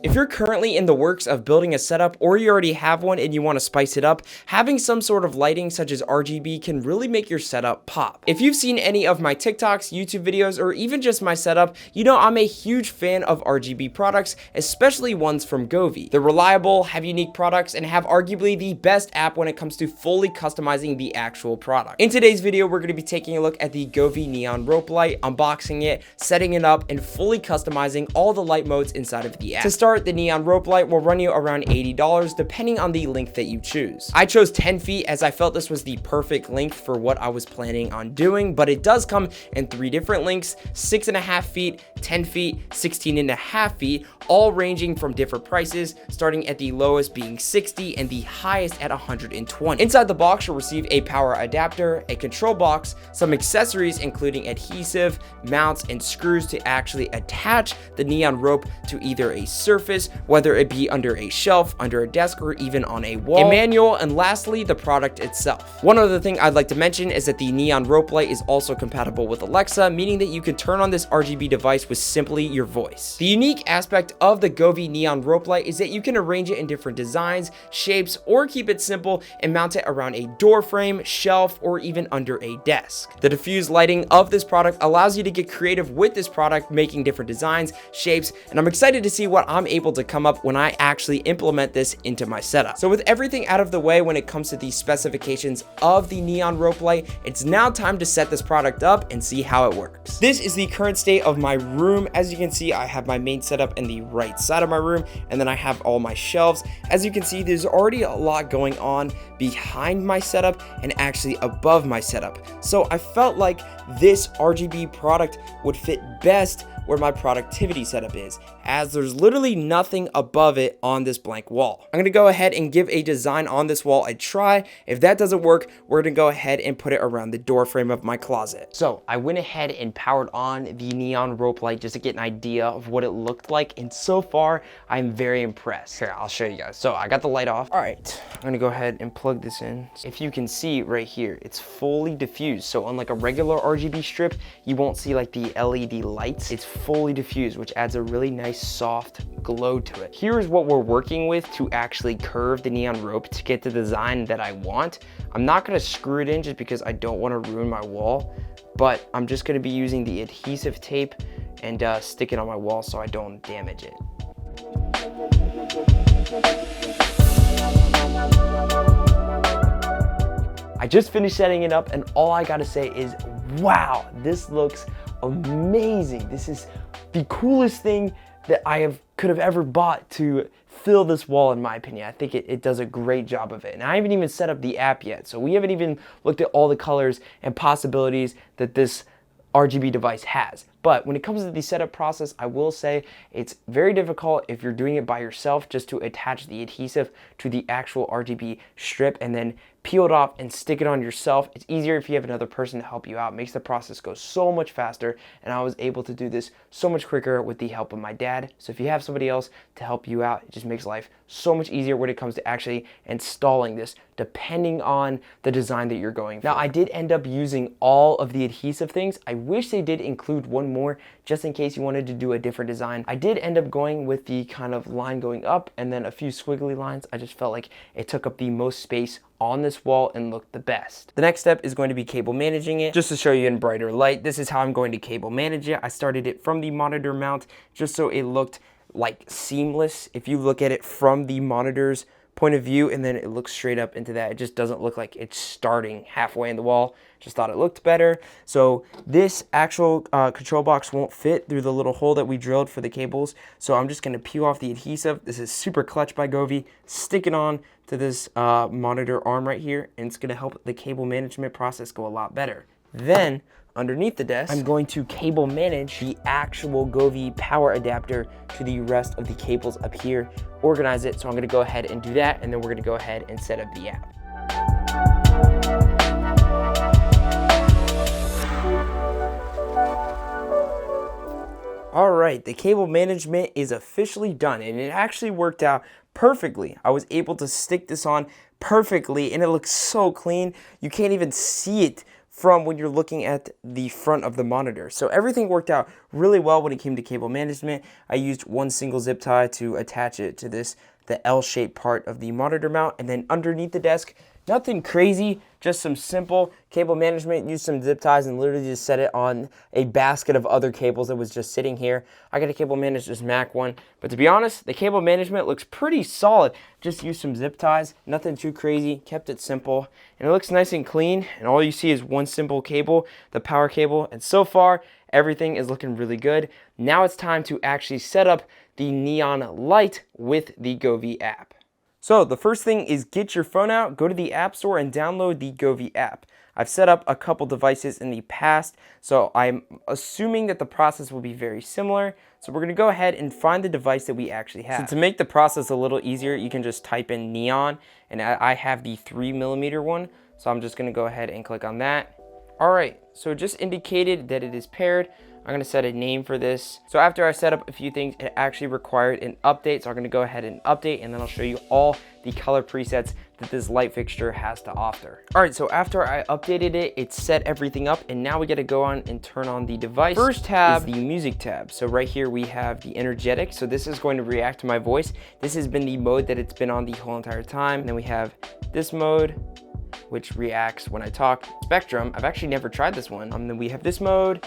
If you're currently in the works of building a setup or you already have one and you want to spice it up, having some sort of lighting such as RGB can really make your setup pop. If you've seen any of my TikToks, YouTube videos, or even just my setup, you know I'm a huge fan of RGB products, especially ones from Govee. They're reliable, have unique products, and have arguably the best app when it comes to fully customizing the actual product. In today's video, we're going to be taking a look at the Govee neon rope light, unboxing it, setting it up, and fully customizing all the light modes inside of the app. To start, the neon rope light will run you around $80 depending on the length that you choose. I chose 10 feet as I felt this was the perfect length for what I was planning on doing, but it does come in 3 different lengths: 6.5 feet, 10 feet, 16.5 feet, all ranging from different prices, starting at the lowest being 60 and the highest at 120. Inside the box, you'll receive a power adapter, a control box, some accessories including adhesive, mounts, and screws to actually attach the neon rope to either a surface, whether it be under a shelf, under a desk, or even on a wall, a manual, and lastly, the product itself. One other thing I'd like to mention is that the neon rope light is also compatible with Alexa, meaning that you can turn on this RGB device with simply your voice. The unique aspect of the Govee neon rope light is that you can arrange it in different designs, shapes, or keep it simple and mount it around a door frame, shelf, or even under a desk. The diffused lighting of this product allows you to get creative with this product, making different designs, shapes, and I'm excited to see what I'm able to come up when I actually implement this into my setup. So with everything out of the way when it comes to the specifications of the neon rope light, it's now time to set this product up and see how it works. This is the current state of my room. As you can see, I have my main setup in the right side of my room, and then I have all my shelves. As you can see, there's already a lot going on behind my setup and actually above my setup. So I felt like this RGB product would fit best where my productivity setup is, as there's literally nothing above it on this blank wall. I'm gonna go ahead and give a design on this wall a try. If that doesn't work, we're gonna go ahead and put it around the door frame of my closet. So I went ahead and powered on the neon rope light just to get an idea of what it looked like, and so far I'm very impressed. Here, I'll show you guys. So I got the light off. All right, I'm gonna go ahead and plug this in. If you can see right here, it's fully diffused. So unlike a regular RGB strip, you won't see like the LED lights. It's fully diffused, which adds a really nice soft glow to it. Here's what we're working with to actually curve the neon rope to get the design that I want. I'm not gonna screw it in just because I don't want to ruin my wall, but I'm just gonna be using the adhesive tape and stick it on my wall so I don't damage it. I just finished setting it up, and all I gotta say is, wow, this looks amazing. This is the coolest thing that I could have ever bought to fill this wall, in my opinion. I think it does a great job of it. And I haven't even set up the app yet, so we haven't even looked at all the colors and possibilities that this RGB device has. But when it comes to the setup process, I will say it's very difficult if you're doing it by yourself, just to attach the adhesive to the actual RGB strip and then peel it off and stick it on yourself. It's easier if you have another person to help you out. It makes the process go so much faster, and I was able to do this so much quicker with the help of my dad. So if you have somebody else to help you out, it just makes life so much easier when it comes to actually installing this, depending on the design that you're going for. Now, I did end up using all of the adhesive things. I wish they did include one more, just in case you wanted to do a different design. I did end up going with the kind of line going up and then a few squiggly lines. I just felt like it took up the most space on this wall and looked the best. The next step is going to be cable managing it. Just to show you in brighter light, this is how I'm going to cable manage it. I started it from the monitor mount just so it looked like seamless. If you look at it from the monitor's point of view and then it looks straight up into that, it just doesn't look like it's starting halfway in the wall. Just thought it looked better. So this actual control box won't fit through the little hole that we drilled for the cables. So I'm just gonna peel off the adhesive. This is super clutch by Govee. Stick it on to this monitor arm right here, and it's gonna help the cable management process go a lot better. Then underneath the desk, I'm going to cable manage the actual Govee power adapter to the rest of the cables up here, organize it. So I'm gonna go ahead and do that, and then we're gonna go ahead and set up the app. All right, the cable management is officially done, and it actually worked out perfectly. I was able to stick this on perfectly, and it looks so clean. You can't even see it from when you're looking at the front of the monitor. So everything worked out really well when it came to cable management. I used one single zip tie to attach it to the L-shaped part of the monitor mount, and then underneath the desk, nothing crazy, just some simple cable management. Used some zip ties and literally just set it on a basket of other cables that was just sitting here. I got a cable managed this Mac one, but to be honest, the cable management looks pretty solid. Just used some zip ties, nothing too crazy, kept it simple, and it looks nice and clean, and all you see is one simple cable, the power cable, and so far, everything is looking really good. Now it's time to actually set up the neon light with the Govee app. So the first thing is get your phone out, go to the App Store and download the Govee app. I've set up a couple devices in the past, so I'm assuming that the process will be very similar. So we're gonna go ahead and find the device that we actually have. So to make the process a little easier, you can just type in neon, and I have the 3mm one, so I'm just gonna go ahead and click on that. All right, so it just indicated that it is paired. I'm gonna set a name for this. So after I set up a few things, it actually required an update. So I'm gonna go ahead and update, and then I'll show you all the color presets that this light fixture has to offer. All right, so after I updated it, it set everything up, and now we gotta go on and turn on the device. First tab is the music tab. So right here we have the energetic. So this is going to react to my voice. This has been the mode that it's been on the whole entire time. And then we have this mode, which reacts when I talk. Spectrum, I've actually never tried this one. Then we have this mode.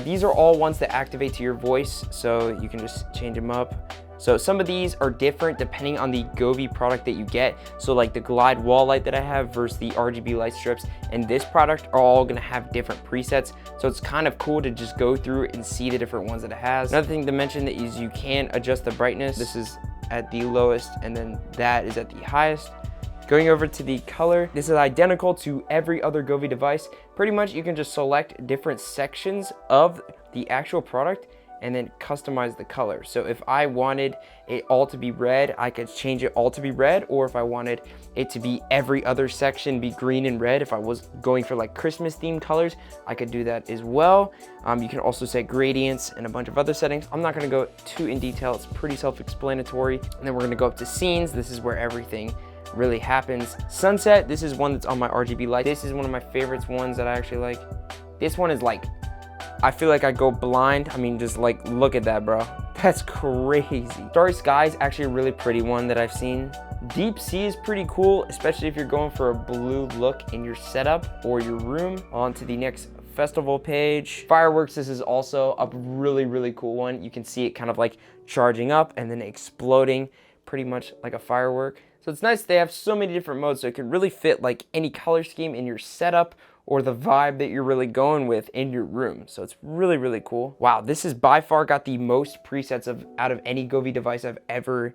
These are all ones that activate to your voice, so you can just change them up. So some of these are different depending on the Govee product that you get. So like the Glide wall light that I have versus the RGB light strips and this product are all gonna have different presets. So it's kind of cool to just go through and see the different ones that it has. Another thing to mention is you can adjust the brightness. This is at the lowest, and then that is at the highest. Going over to the color, this is identical to every other Govee device. Pretty much you can just select different sections of the actual product and then customize the color. So if I wanted it all to be red, I could change it all to be red, or if I wanted it to be every other section be green and red, if I was going for like Christmas themed colors, I could do that as well. You can also set gradients and a bunch of other settings. I'm not gonna go too in detail, it's pretty self-explanatory. And then we're gonna go up to scenes. This is where everything really happens. Sunset, this is one that's on my RGB light. This is one of my favorites ones that I actually like. This one is like, I feel like I go blind. I mean, just like, look at that, bro. That's crazy. Starry Sky is actually a really pretty one that I've seen. Deep Sea is pretty cool, especially if you're going for a blue look in your setup or your room. On to the next festival page. Fireworks, this is also a really, really cool one. You can see it kind of like charging up and then exploding pretty much like a firework. So it's nice they have so many different modes, so it can really fit like any color scheme in your setup or the vibe that you're really going with in your room. So it's really, really cool. Wow, this has by far got the most presets out of any Govee device I've ever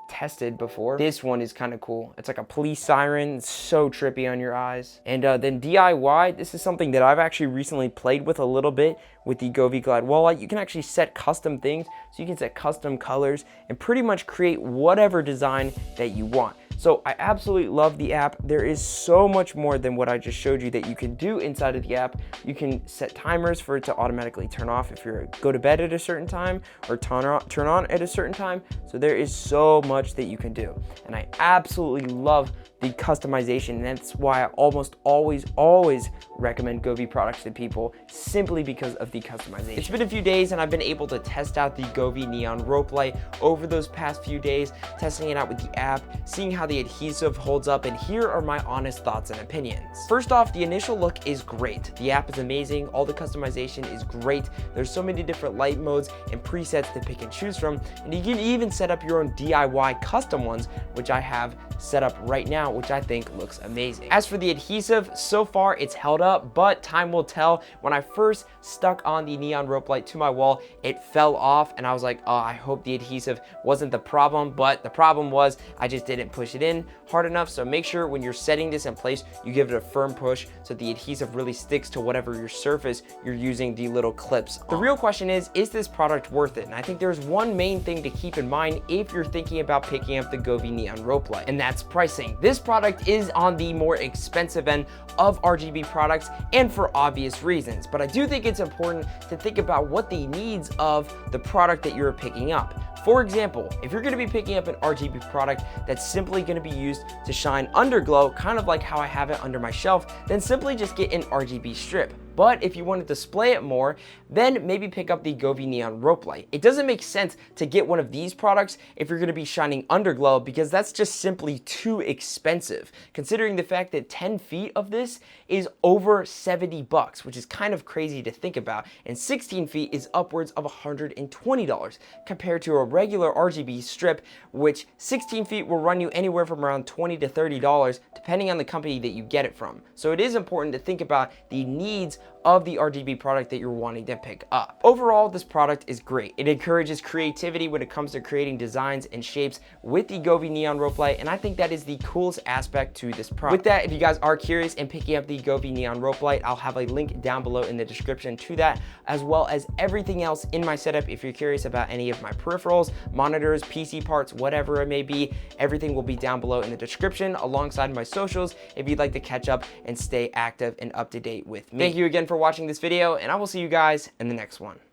tested before. This one is kind of cool. It's like a police siren. It's so trippy on your eyes. And then DIY, this is something that I've actually recently played with a little bit with the Govee Glide wall light. You can actually set custom things. So you can set custom colors and pretty much create whatever design that you want. So I absolutely love the app. There is so much more than what I just showed you that you can do inside of the app. You can set timers for it to automatically turn off if you're go to bed at a certain time or turn on at a certain time. So there is so much that you can do. And I absolutely love the customization, and that's why I almost always recommend Govee products to people, simply because of the customization. It's been a few days and I've been able to test out the Govee neon rope light over those past few days, testing it out with the app, seeing how the adhesive holds up, and here are my honest thoughts and opinions. First off, the initial look is great. The app is amazing, all the customization is great. There's so many different light modes and presets to pick and choose from, and you can even set up your own DIY custom ones, which I have set up right now, which I think looks amazing. As for the adhesive, so far it's held up, but time will tell. When I first stuck on the neon rope light to my wall, it fell off, and I was like, oh, I hope the adhesive wasn't the problem, but the problem was I just didn't push it in hard enough. So make sure when you're setting this in place, you give it a firm push so the adhesive really sticks to whatever your surface you're using the little clips on. The real question is this product worth it? And I think there's one main thing to keep in mind if you're thinking about picking up the Govee neon rope light, and that's pricing. This product is on the more expensive end of RGB products, and for obvious reasons, but I do think it's important to think about what the needs of the product that you're picking up. For example, if you're going to be picking up an RGB product that's simply going to be used to shine underglow, kind of like how I have it under my shelf, then simply just get an RGB strip. But if you want to display it more, then maybe pick up the Govee Neon Rope Light. It doesn't make sense to get one of these products if you're going to be shining underglow, because that's just simply too expensive, considering the fact that 10 feet of this is over $70, which is kind of crazy to think about, and 16 feet is upwards of $120 compared to a regular RGB strip, which 16 feet will run you anywhere from around $20 to $30 depending on the company that you get it from. So it is important to think about the needs of the RGB product that you're wanting to pick up. Overall, this product is great. It encourages creativity when it comes to creating designs and shapes with the Govee Neon Rope Light, and I think that is the coolest aspect to this product. With that, if you guys are curious in picking up the Govee Neon Rope Light, I'll have a link down below in the description to that, as well as everything else in my setup. If you're curious about any of my peripherals, monitors, PC parts, whatever it may be, everything will be down below in the description alongside my socials if you'd like to catch up and stay active and up to date with me. Thank you again for watching this video, and I will see you guys in the next one.